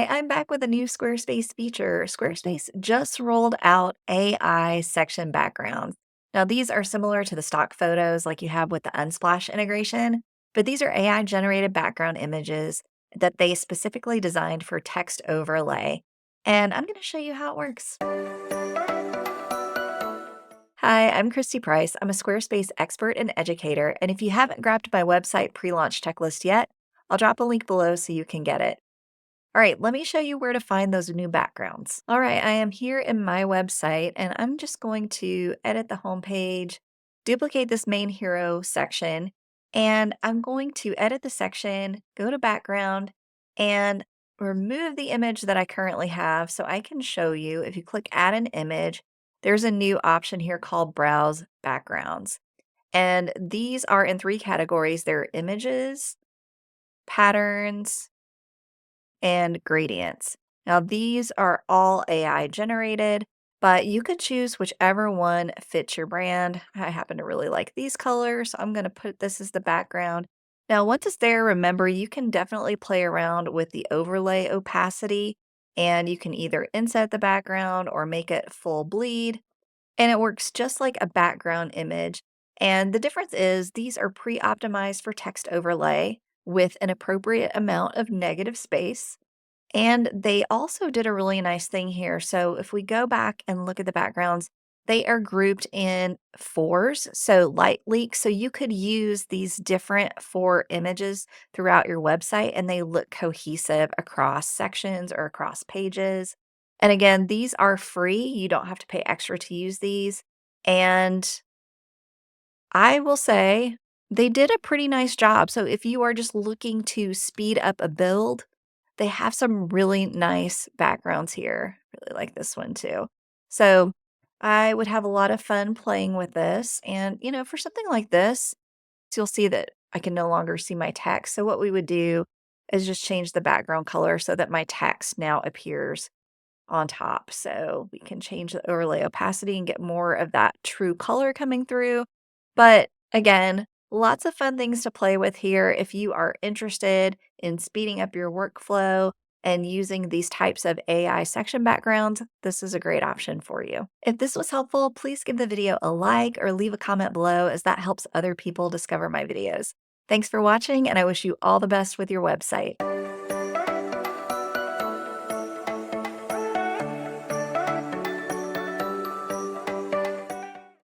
Hi, I'm back with a new Squarespace feature. Squarespace just rolled out AI section backgrounds. Now, these are similar to the stock photos like you have with the Unsplash integration, but these are AI generated background images that they specifically designed for text overlay. And I'm going to show you how it works. Hi, I'm Christy Price. I'm a Squarespace expert and educator. And if you haven't grabbed my website pre launch checklist yet, I'll drop a link below so you can get it. All right, let me show you where to find those new backgrounds. All right, I am here in my website and I'm just going to edit the homepage, duplicate this main hero section, and I'm going to edit the section, go to background, and remove the image that I currently have so I can show you. If you click add an image, there's a new option here called browse backgrounds. And these are in three categories. They're images, patterns, and gradients. Now, these are all AI generated, but you could choose whichever one fits your brand. I happen to really like these colors, so I'm going to put this as the background. Now, once it's there, remember you can definitely play around with the overlay opacity, and you can either inset the background or make it full bleed, and it works just like a background image. And the difference is these are pre optimized for text overlay with an appropriate amount of negative space. And they also did a really nice thing here. So if we go back and look at the backgrounds, they are grouped in fours, so light leak. So you could use these different four images throughout your website and they look cohesive across sections or across pages. And again, these are free. You don't have to pay extra to use these. And I will say they did a pretty nice job. So if you are just looking to speed up a build, they have some really nice backgrounds here. Really like this one too. So I would have a lot of fun playing with this. And, for something like this, so you'll see that I can no longer see my text. So what we would do is just change the background color so that my text now appears on top. So we can change the overlay opacity and get more of that true color coming through. But again, lots of fun things to play with here. If you are interested in speeding up your workflow and using these types of AI section backgrounds, this is a great option for you. If this was helpful, please give the video a like or leave a comment below as that helps other people discover my videos. Thanks for watching, and I wish you all the best with your website.